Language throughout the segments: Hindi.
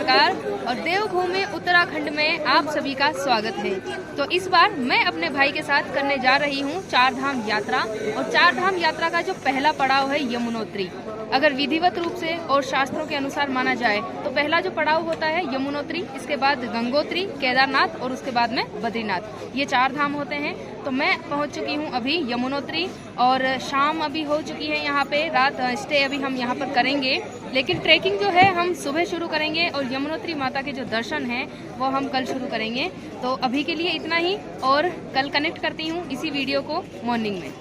नमस्कार और देवभूमि उत्तराखंड में आप सभी का स्वागत है। तो इस बार मैं अपने भाई के साथ करने जा रही हूँ चार धाम यात्रा। और चार धाम यात्रा का जो पहला पड़ाव है यमुनोत्री। अगर विधिवत रूप से और शास्त्रों के अनुसार माना जाए तो पहला जो पड़ाव होता है यमुनोत्री, इसके बाद गंगोत्री, केदारनाथ और उसके बाद में बद्रीनाथ। ये चार धाम होते हैं। तो मैं पहुंच चुकी हूं अभी यमुनोत्री और शाम अभी हो चुकी है यहाँ पे। रात स्टे अभी हम यहाँ पर करेंगे, लेकिन ट्रैकिंग जो है हम सुबह शुरू करेंगे और यमुनोत्री माता के जो दर्शन हैं वो हम कल शुरू करेंगे। तो अभी के लिए इतना ही और कल कनेक्ट करती हूँ इसी वीडियो को मॉर्निंग में।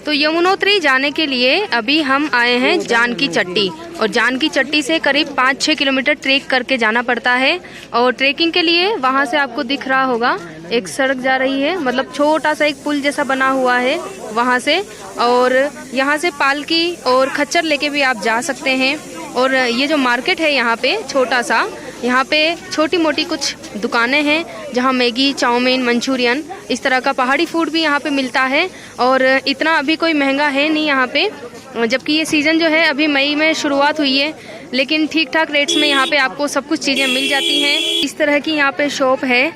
तो यमुनोत्री जाने के लिए अभी हम आए हैं जानकी चट्टी और जानकी चट्टी से करीब 5-6 किलोमीटर ट्रेक करके जाना पड़ता है। और ट्रेकिंग के लिए वहाँ से आपको दिख रहा होगा एक सड़क जा रही है, मतलब छोटा सा एक पुल जैसा बना हुआ है वहाँ से। और यहाँ से पालकी और खच्चर लेके भी आप जा सकते हैं। और ये जो मार्केट है यहाँ पे छोटा सा, यहाँ पे छोटी मोटी कुछ दुकानें हैं जहाँ मैगी, चाउमीन, मंचूरियन इस तरह का पहाड़ी फूड भी यहाँ पे मिलता है। और इतना अभी कोई महंगा है नहीं यहाँ पे, जबकि ये सीज़न जो है अभी मई में शुरुआत हुई है, लेकिन ठीक ठाक रेट्स में यहाँ पे आपको सब कुछ चीज़ें मिल जाती हैं। इस तरह की यहाँ पे शॉप है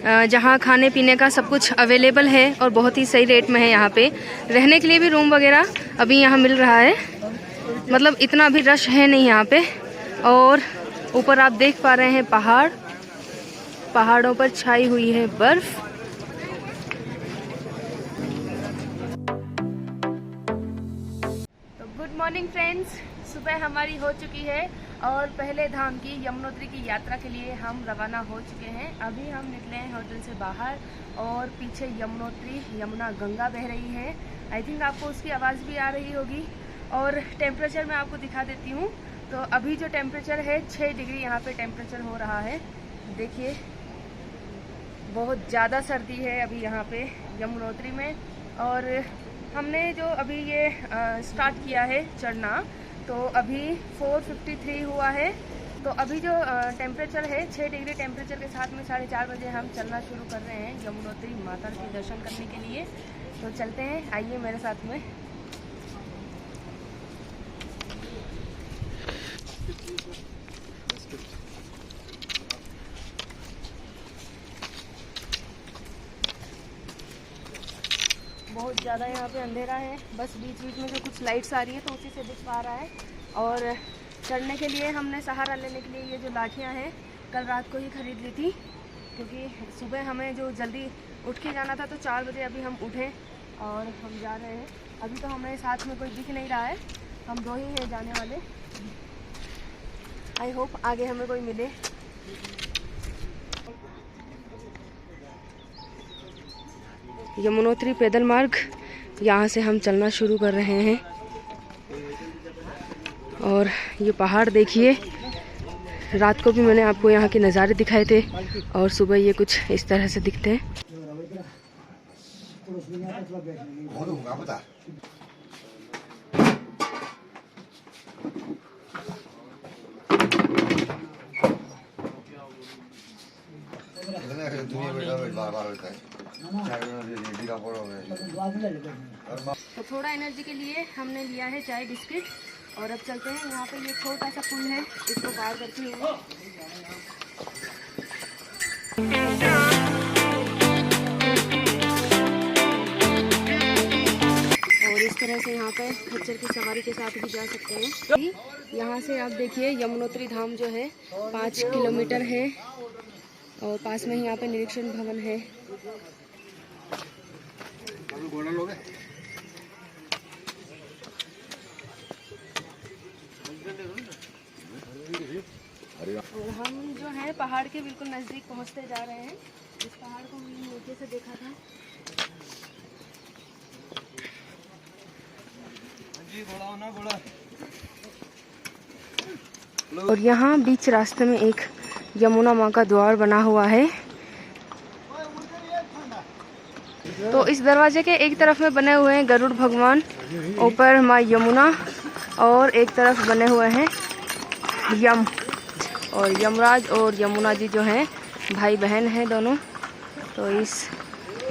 जहाँ खाने पीने का सब कुछ अवेलेबल है और बहुत ही सही रेट में है। यहाँ पे रहने के लिए भी रूम वगैरह अभी यहाँ मिल रहा है, मतलब इतना अभी रश है नहीं यहाँ पे। और ऊपर आप देख पा रहे हैं पहाड़, पहाड़ों पर छाई हुई है बर्फ। तो गुड मॉर्निंग फ्रेंड्स, सुबह हमारी हो चुकी है और पहले धाम की यमुनोत्री की यात्रा के लिए हम रवाना हो चुके हैं। अभी हम निकले हैं होटल से बाहर और पीछे यमुनोत्री, यमुना गंगा बह रही है। आई थिंक आपको उसकी आवाज़ भी आ रही होगी। और टेम्परेचर मैं आपको दिखा देती हूँ। तो अभी जो टेम्परेचर है 6 डिग्री यहाँ पे टेम्परेचर हो रहा है। देखिए बहुत ज़्यादा सर्दी है अभी यहाँ पे यमुनोत्री में। और हमने जो अभी ये स्टार्ट किया है चढ़ना, तो अभी 4:53 हुआ है। तो अभी जो टेम्परेचर है 6 डिग्री टेम्परेचर के साथ में 4:30 बजे हम चलना शुरू कर रहे हैं यमुनोत्री माता के दर्शन करने के लिए। तो चलते हैं, आइए मेरे साथ में। बहुत ज़्यादा यहाँ पे अंधेरा है, बस बीच बीच में से कुछ लाइट्स आ रही है तो उसी से दिख पा रहा है। और चढ़ने के लिए हमने सहारा लेने के लिए ये जो लाठियाँ हैं कल रात को ही खरीद ली थी, क्योंकि सुबह हमें जो जल्दी उठ के जाना था। तो 4 बजे अभी हम उठे और हम जा रहे हैं। अभी तो हमें साथ में कोई दिख नहीं रहा है, हम 2 ही हैं जाने वाले। आई होप आगे हमें कोई मिले। यमुनोत्री पैदल मार्ग, यहाँ से हम चलना शुरू कर रहे हैं। और ये पहाड़ देखिए, रात को भी मैंने आपको यहाँ के नज़ारे दिखाए थे और सुबह ये कुछ इस तरह से दिखते हैं। तो थोड़ा एनर्जी के लिए हमने लिया है चाय बिस्किट और अब चलते हैं। यहाँ पे ये छोटा सा पुल है, इसको पार करते हुए और इस तरह से यहाँ पे खच्चर की सवारी के साथ भी जा सकते हैं। यहाँ से आप देखिए यमुनोत्री धाम जो है 5 किलोमीटर है और पास में ही यहाँ पे निरीक्षण भवन है। और हम जो है पहाड़ के बिल्कुल नज़दीक पहुँचते जा रहे हैं। इस पहाड़ को हमने नीचे से देखा था। और यहाँ बीच रास्ते में एक यमुना माँ का द्वार बना हुआ है। तो इस दरवाजे के एक तरफ में बने हुए हैं गरुड़ भगवान, ऊपर माँ यमुना, और एक तरफ बने हुए हैं यम और यमराज और यमुना जी जो हैं भाई बहन हैं दोनों। तो इस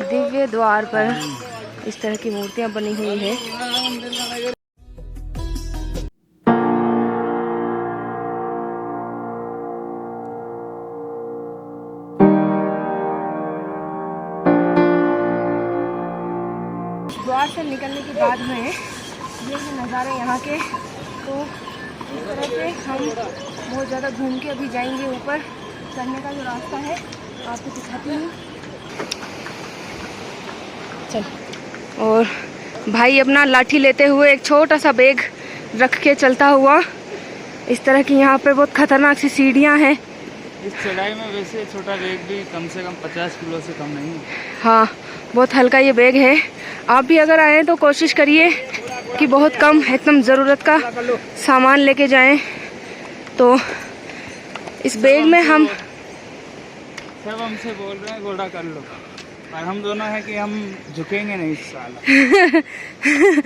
दिव्य द्वार पर इस तरह की मूर्तियाँ बनी हुई है। निकलने के बाद में ये नज़ारे यहाँ के, तो इस तरह से हम बहुत ज़्यादा घूम के अभी जाएंगे ऊपर। चढ़ने का जो रास्ता है आपको दिखाती हूँ। चल, और भाई अपना लाठी लेते हुए एक छोटा सा बैग रख के चलता हुआ। इस तरह की यहाँ पे बहुत खतरनाक सी सीढ़ियाँ हैं। इस चढ़ाई में वैसे छोटा बैग भी कम से कम 50 किलो से कम नहीं है। हाँ, बहुत हल्का ये बैग है। आप भी अगर आएँ तो कोशिश करिए कि बहुत कम एकदम ज़रूरत का सामान लेके जाएं। तो इस बैग में हम सब हमसे बोल रहे हैं घोड़ा कर लो, और हम दोनों हैं कि हम झुकेंगे नहीं इस साल।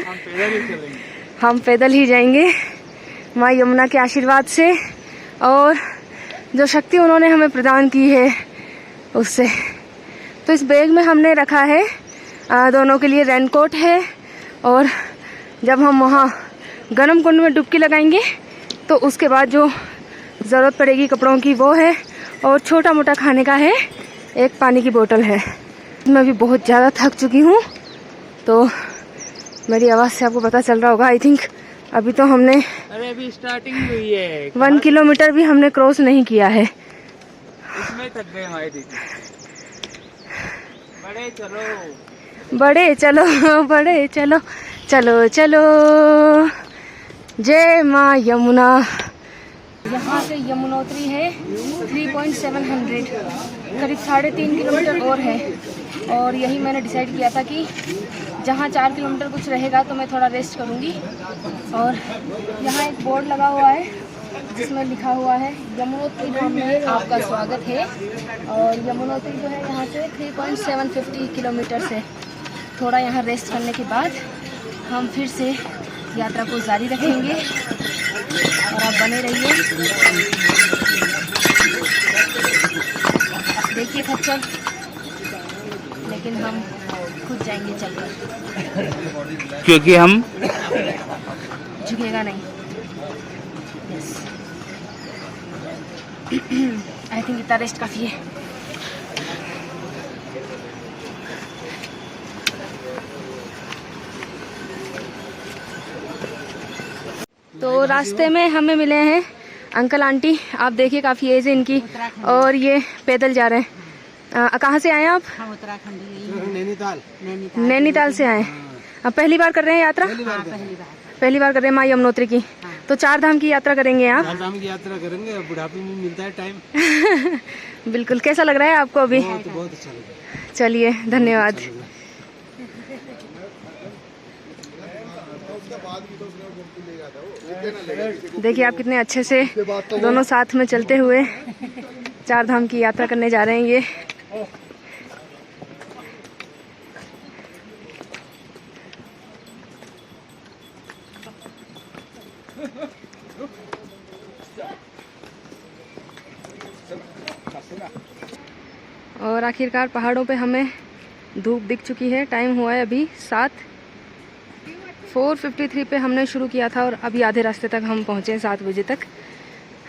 हम पैदल ही चलेंगे। हम पैदल ही जाएंगे माँ यमुना के आशीर्वाद से, और जो शक्ति उन्होंने हमें प्रदान की है उससे। तो इस बैग में हमने रखा है दोनों के लिए रेनकोट है, और जब हम वहाँ गर्म कुंड में डुबकी लगाएंगे तो उसके बाद जो ज़रूरत पड़ेगी कपड़ों की वो है, और छोटा मोटा खाने का है, एक पानी की बोतल है। मैं भी बहुत ज़्यादा थक चुकी हूँ, तो मेरी आवाज़ से आपको पता चल रहा होगा। आई थिंक अभी तो हमने अभी स्टार्टिंग हुई है, 1 किलोमीटर भी हमने क्रॉस नहीं किया है। इसमें थक गए हमारे दीदी। बड़े चलो, बड़े चलो, बड़े चलो, चलो चलो, जय माँ यमुना। यहाँ से यमुनोत्री है 3.700, करीब 3.5 किलोमीटर और है। और यही मैंने डिसाइड किया था कि जहाँ 4 किलोमीटर कुछ रहेगा तो मैं थोड़ा रेस्ट करूँगी। और यहाँ एक बोर्ड लगा हुआ है जिसमें लिखा हुआ है यमुनोत्री धाम में आपका स्वागत है। और यमुनोत्री जो है यहाँ से 3.750 किलोमीटर से। थोड़ा यहाँ रेस्ट करने के बाद हम फिर से यात्रा को जारी रखेंगे, और आप बने रहिए। देखिए खच्चर, लेकिन हम खुद जाएंगे चलकर, क्योंकि हम झुकेगा नहीं। यस, आई थिंक इतना रेस्ट काफ़ी है। तो रास्ते में हमें मिले हैं अंकल आंटी। आप देखिए काफ़ी एज है इनकी, और ये पैदल जा रहे हैं। कहाँ से आए हैं आप? हम उत्तराखंड, नैनीताल। नैनीताल से आए। आप पहली बार कर रहे हैं यात्रा? पहली बार कर रहे हैं माँ यमुनोत्री की। तो 4 धाम की यात्रा करेंगे आप? 4 धाम की यात्रा करेंगे, बुढ़ापे में मिलता है टाइम। बिल्कुल। कैसा लग रहा है आपको अभी? बहुत अच्छा लग रहा है। चलिए, धन्यवाद। देखिए आप कितने अच्छे से दोनों साथ में चलते हुए 4 धाम की यात्रा करने जा रहे हैं ये। और आखिरकार पहाड़ों पे हमें धूप दिख चुकी है। टाइम हुआ है अभी 4:53 पे हमने शुरू किया था, और अभी आधे रास्ते तक हम पहुँचे हैं 7 बजे तक।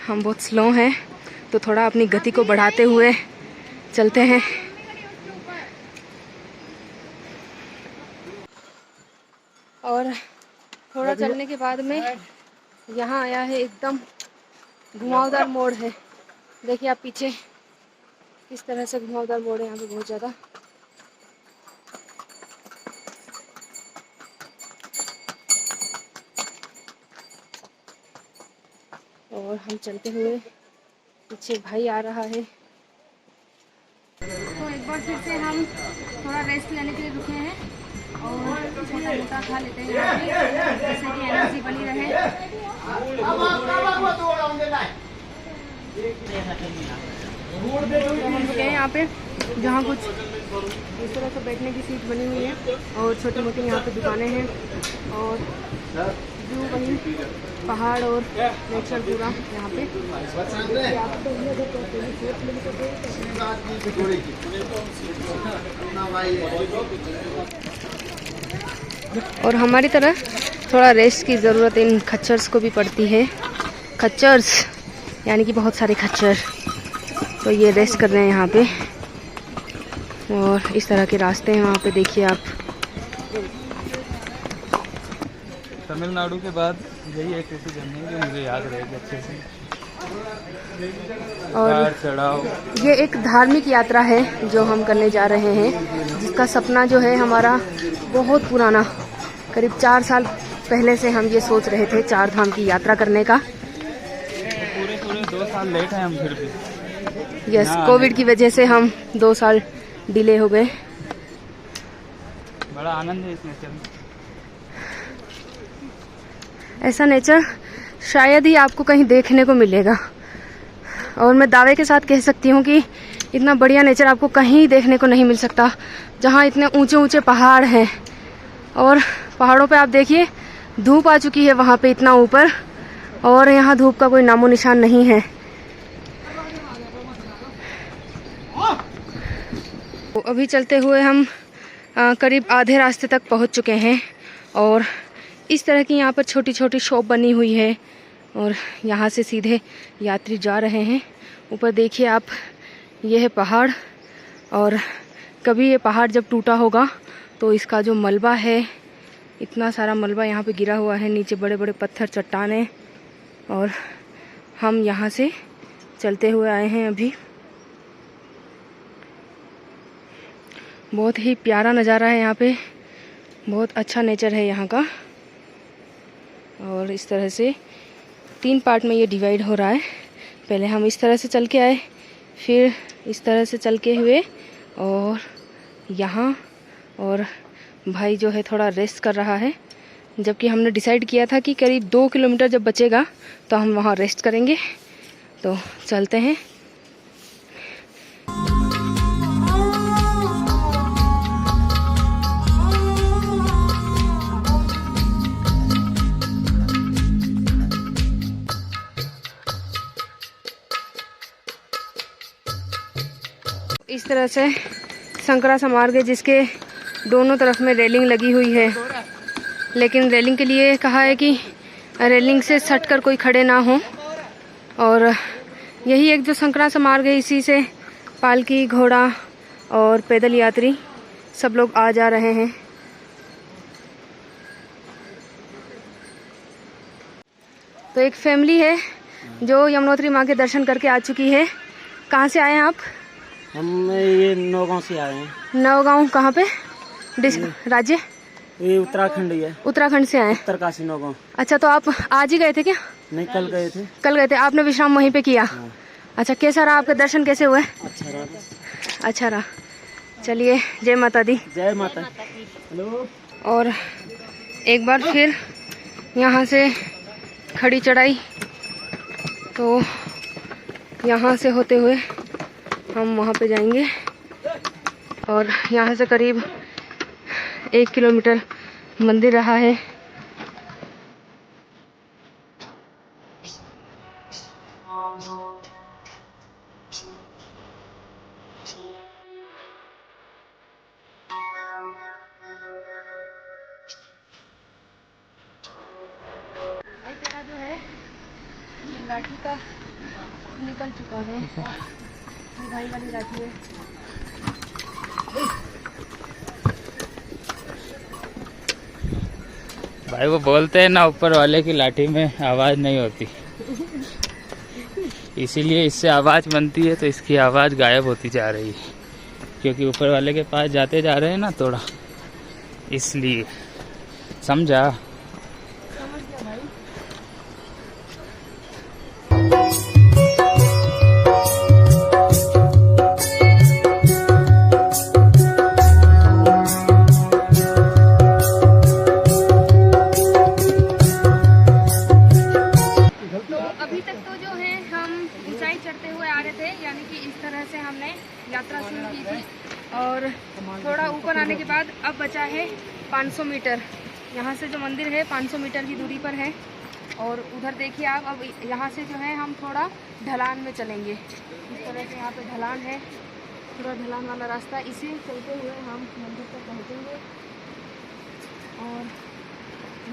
हम बहुत स्लो हैं, तो थोड़ा अपनी गति को बढ़ाते हुए चलते हैं। और थोड़ा चलने के बाद में यहाँ आया है, एकदम घुमावदार मोड़ है। देखिए आप पीछे किस तरह से घुमावदार मोड़ है यहाँ पे, बहुत ज़्यादा। और हम चलते हुए, पीछे भाई आ रहा है। तो एक बार फिर से हम थोड़ा रेस्ट लेने के लिए रुके हैं, और छोटा मोटा खा लेते हैं यहाँ पे, जिससे कि एनर्जी बनी रहे। तो हम रुके हैं यहाँ पे, जहाँ कुछ इस तरह से बैठने की सीट बनी हुई है, और छोटी मोटी यहाँ पे दुकानें हैं, और व्यू वही पहाड़ और नेचर पूरा यहाँ पे। और हमारी तरह थोड़ा रेस्ट की ज़रूरत इन खच्चर्स को भी पड़ती है। खच्चर्स यानी कि बहुत सारे खच्चर, तो ये रेस्ट कर रहे हैं यहाँ पे। और इस तरह के रास्ते हैं वहाँ पे, देखिए आप। तमिलनाडु के बाद यही एक ऐसी जर्नी है जो मुझे याद रहेगी अच्छे से। और चढ़ाओ, ये एक धार्मिक यात्रा है जो हम करने जा रहे हैं, जिसका सपना जो है हमारा बहुत पुराना, करीब 4 साल पहले से हम ये सोच रहे थे 4 धाम की यात्रा करने का। पूरे 2 साल लेट हैं हम फिर भी। यस, कोविड की वजह से हम 2 साल डिले हो गए। बड़ा आनंद है इस नेचर में। ऐसा नेचर शायद ही आपको कहीं देखने को मिलेगा, और मैं दावे के साथ कह सकती हूँ कि इतना बढ़िया नेचर आपको कहीं देखने को नहीं मिल सकता, जहाँ इतने ऊंचे ऊंचे पहाड़ हैं। और पहाड़ों पे आप देखिए धूप आ चुकी है वहाँ पे इतना ऊपर, और यहाँ धूप का कोई नामो निशान नहीं है। तो अभी चलते हुए हम करीब आधे रास्ते तक पहुँच चुके हैं, और इस तरह की यहाँ पर छोटी छोटी शॉप बनी हुई है, और यहाँ से सीधे यात्री जा रहे हैं। ऊपर देखिए आप, ये है पहाड़, और कभी ये पहाड़ जब टूटा होगा तो इसका जो मलबा है, इतना सारा मलबा यहाँ पे गिरा हुआ है, नीचे बड़े बड़े पत्थर चट्टानें, और हम यहाँ से चलते हुए आए हैं अभी। बहुत ही प्यारा नज़ारा है यहाँ पे, बहुत अच्छा नेचर है यहाँ का। और इस तरह से 3 पार्ट में ये डिवाइड हो रहा है। पहले हम इस तरह से चल के आए, फिर इस तरह से चल के हुए और यहाँ, और भाई जो है थोड़ा रेस्ट कर रहा है, जबकि हमने डिसाइड किया था कि करीब 2 किलोमीटर जब बचेगा तो हम वहाँ रेस्ट करेंगे। तो चलते हैं। इस तरह से संकरा सा मार्ग है, जिसके दोनों तरफ में रेलिंग लगी हुई है, लेकिन रेलिंग के लिए कहा है कि रेलिंग से सटकर कोई खड़े ना हो। और यही एक जो संकरा सा मार्ग है, इसी से पालकी, घोड़ा और पैदल यात्री सब लोग आ जा रहे हैं। तो एक फैमिली है जो यमुनोत्री माँ के दर्शन करके आ चुकी है। कहाँ से आए हैं आप? हम ये नौगांव से आए हैं। नौगांव कहाँ पे? राज्य? ये उत्तराखंड ही है। उत्तराखंड से आए? उत्तरकाशी नौगांव। अच्छा, तो आप आज ही गए थे क्या? नहीं, कल गए थे। कल गए थे। आपने विश्राम वहीं पे किया? हाँ। अच्छा, कैसा रहा आपका दर्शन, कैसे हुए? अच्छा रहा। अच्छा रहा। चलिए, जय माता दी। जय माता। हेलो। और एक बार फिर यहाँ से खड़ी चढ़ाई, तो यहाँ से होते हुए हम वहाँ पे जाएंगे, और यहाँ से करीब 1 किलोमीटर मंदिर रहा है। तेरा जो है लाठी का निकल चुका है, भाई वाली लाठी है। भाई वो बोलते हैं ना, ऊपर वाले की लाठी में आवाज़ नहीं होती, इसीलिए इससे आवाज़ बनती है, तो इसकी आवाज़ गायब होती जा रही है, क्योंकि ऊपर वाले के पास जाते जा रहे हैं ना थोड़ा, इसलिए। समझा? समझ गया भाई। चढ़ते हुए आ रहे थे, यानी कि इस तरह से हमने यात्रा शुरू की थी, और थोड़ा ऊपर आने के बाद अब बचा है 500 मीटर। यहाँ से जो मंदिर है 500 मीटर की दूरी पर है, और उधर देखिए आप, अब यहाँ से जो है हम थोड़ा ढलान में चलेंगे। इस तरह से यहाँ पे ढलान है, थोड़ा ढलान वाला रास्ता, इसे चलते हुए हम मंदिर तक पहुँचेंगे। और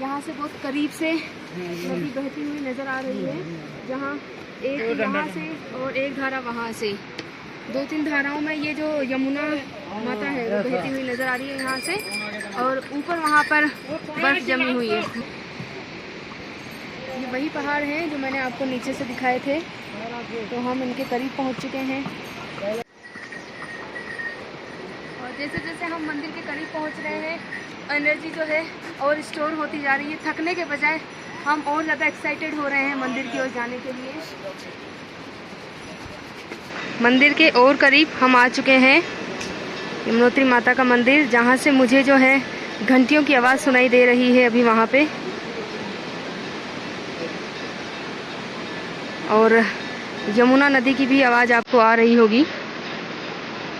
यहाँ से बहुत करीब से नदी बहती हुई नज़र आ रही है, जहाँ एक यहाँ से और एक धारा वहाँ से, 2-3 धाराओं में ये जो यमुना माता है वो बहती हुई नज़र आ रही है यहाँ से, और ऊपर वहाँ पर बर्फ जमी हुई है। ये वही पहाड़ हैं जो मैंने आपको नीचे से दिखाए थे। तो हम इनके करीब पहुंच चुके हैं और जैसे जैसे हम मंदिर के करीब पहुंच रहे हैं, एनर्जी जो है और स्टोर होती जा रही है। थकने के बजाय हम और ज़्यादा एक्साइटेड हो रहे हैं मंदिर की ओर जाने के लिए। मंदिर के और करीब हम आ चुके हैं, यमुनोत्री माता का मंदिर, जहाँ से मुझे जो है घंटियों की आवाज़ सुनाई दे रही है अभी वहाँ पे। और यमुना नदी की भी आवाज़ आपको आ रही होगी,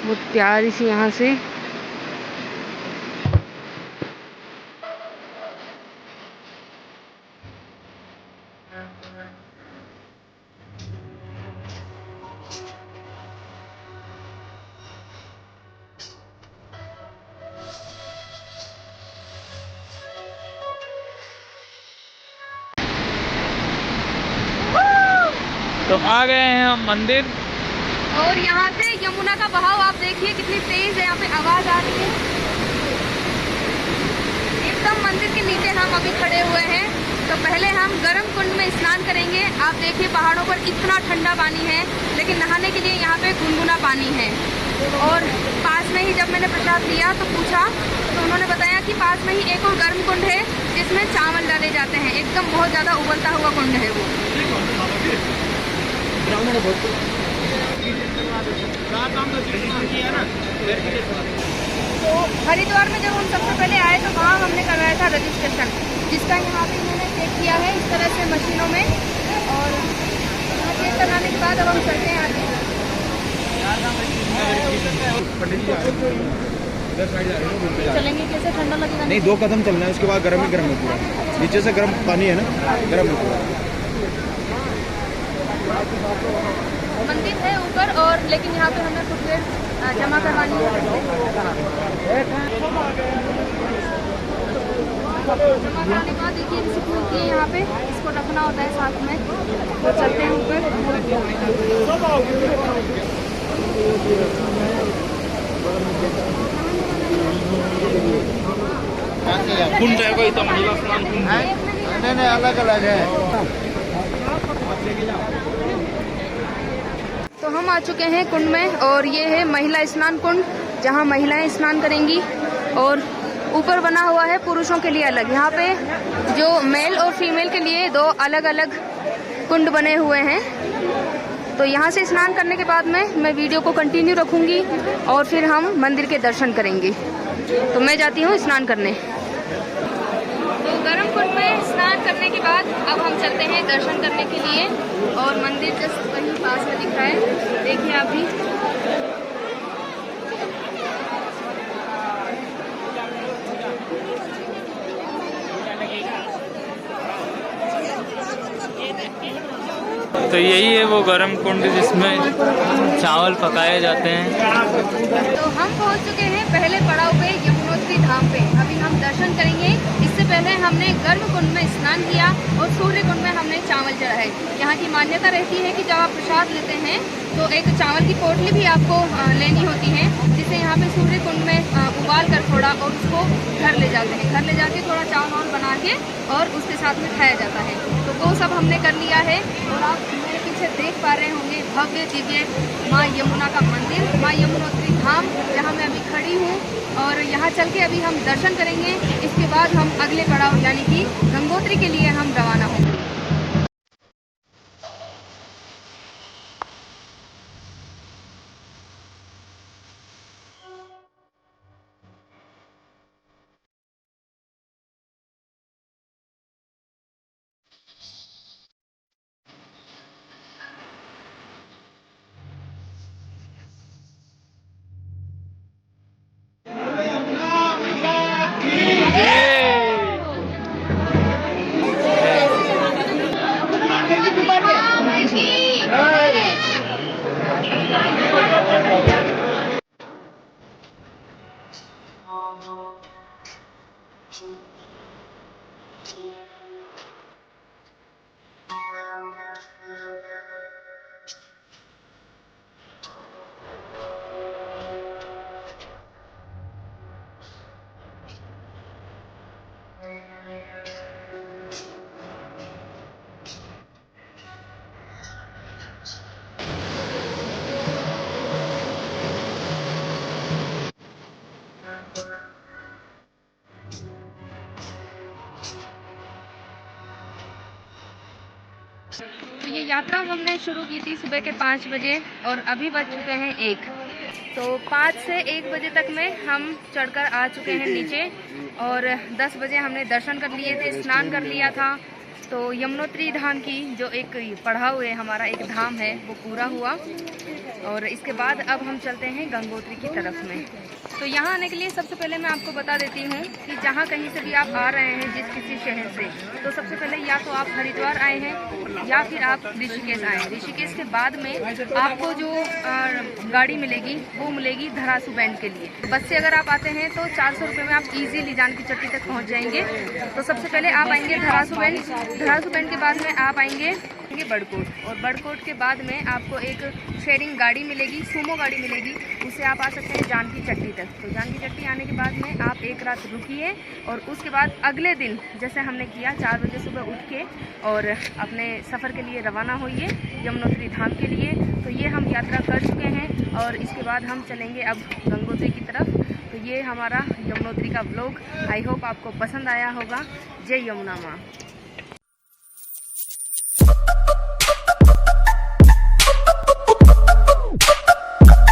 बहुत प्यारी सी यहाँ से। तो आ गए हैं हम मंदिर। और यहाँ से यमुना का बहाव आप देखिए कितनी तेज है, यहाँ पे आवाज आ रही है। एकदम मंदिर के नीचे हम अभी खड़े हुए हैं। तो पहले हम गर्म कुंड में स्नान करेंगे। आप देखिए पहाड़ों पर इतना ठंडा पानी है, लेकिन नहाने के लिए यहाँ पे गुनगुना पानी है। और पास में ही जब मैंने प्रसाद लिया तो पूछा, तो उन्होंने बताया कि पास में ही एक और गर्म कुंड है जिसमें चावल डाले जाते हैं। एकदम बहुत ज़्यादा उबलता हुआ कुंड है वो। तो हरिद्वार में जब हम सबसे पहले आए तो वहाँ हमने करवाया था रजिस्ट्रेशन, जिसका यहाँ पे इन्होंने चेक किया है इस तरह से मशीनों में। और यहाँ चेक कराने के बाद अब हम चलते हैं आगे। चलेंगे कैसे, ठंडा लगेगा? नहीं, 2 कदम चलना है, उसके बाद गर्म ही गर्म है पूरा। नीचे से गर्म पानी है ना, गर्म है पूरा। मंदिर है ऊपर, और लेकिन यहाँ पे हमें फुटवेयर जमा करवानी है। जमा कराने के बाद देखिए इसको यहाँ पे इसको रखना होता है साथ में। तो चलते हैं ऊपर। कुंड है कोई, तो महिला स्नान कुंड है। नहीं, अलग अलग है। तो हम आ चुके हैं कुंड में, और ये है महिला स्नान कुंड, जहाँ महिलाएं स्नान करेंगी। और ऊपर बना हुआ है पुरुषों के लिए अलग। यहाँ पे जो मेल और फीमेल के लिए 2 अलग अलग कुंड बने हुए हैं। तो यहाँ से स्नान करने के बाद में मैं वीडियो को कंटिन्यू रखूँगी और फिर हम मंदिर के दर्शन करेंगे। तो मैं जाती हूँ स्नान करने। तो गर्म कुंड में स्नान करने के बाद अब हम चलते हैं दर्शन करने के लिए। और मंदिर जस्ट वहीं पास में दिख रहा है, देखिए आप भी। तो यही है वो गर्म कुंड जिसमें चावल पकाए जाते हैं। तो हम पहुंच चुके हैं पहले पड़ाव पे, यमुनोत्री धाम पे। अभी हम दर्शन करेंगे। इससे पहले हमने गर्म कुंड में स्नान किया और सूर्य कुंड में हमने चावल चढ़ाए। यहाँ की मान्यता रहती है कि जब आप प्रसाद लेते हैं तो एक चावल की पोटली भी आपको लेनी होती है, जिसे यहाँ पे सूर्य कुंड में उबाल कर थोड़ा और उसको घर ले जाते हैं। घर ले जाके थोड़ा चावल बना के और उसके साथ में खाया जाता है। तो वो सब हमने कर लिया है। और आप मेरे पीछे देख पा रहे होंगे भव्य दिव्य माँ यमुना का मंदिर, माँ यमुनोत्री धाम, जहाँ मैं अभी खड़ी हूँ। और यहाँ चल के अभी हम दर्शन करेंगे। इसके बाद हम अगले पड़ाव यानी कि गंगोत्री के लिए हम रवाना होंगे। तो ये यात्रा हमने शुरू की थी सुबह के 5 बजे और अभी बज चुके हैं 1। तो 5 से 1 बजे तक में हम चढ़कर आ चुके हैं नीचे और 10 बजे हमने दर्शन कर लिए थे, स्नान कर लिया था। तो यमुनोत्री धाम की जो एक पड़ाव है, हमारा एक धाम है, वो पूरा हुआ और इसके बाद अब हम चलते हैं गंगोत्री की तरफ में। तो यहाँ आने के लिए सबसे पहले मैं आपको बता देती हूँ कि जहाँ कहीं से भी आप आ रहे हैं जिस किसी शहर से, तो सबसे पहले या तो आप हरिद्वार आए हैं या फिर आप ऋषिकेश आए हैं। ऋषिकेश के बाद में आपको जो गाड़ी मिलेगी वो मिलेगी धरासू बैंड के लिए। बस से अगर आप आते हैं तो 400 रुपये में आप इजीली जानकी चट्टी तक पहुँच जाएंगे। तो सबसे पहले आप आएंगे धरासू बैंड। धरासू बैंड के बाद में आप आएंगे बड़कोट और बड़कोट के बाद में आपको एक शेयरिंग गाड़ी मिलेगी, सूमो गाड़ी मिलेगी, उससे आप आ सकते हैं जानकी चट्टी तक। तो जानकी चट्टी आने के बाद में आप एक रात रुकिए और उसके बाद अगले दिन जैसे हमने किया 4 बजे सुबह उठ के और अपने सफ़र के लिए रवाना होइए यमुनोत्री धाम के लिए। तो ये हम यात्रा कर चुके हैं और इसके बाद हम चलेंगे अब गंगोत्री की तरफ। तो ये हमारा यमुनोत्री का व्लॉग, आई होप आपको पसंद आया होगा। जय यमुना माँ।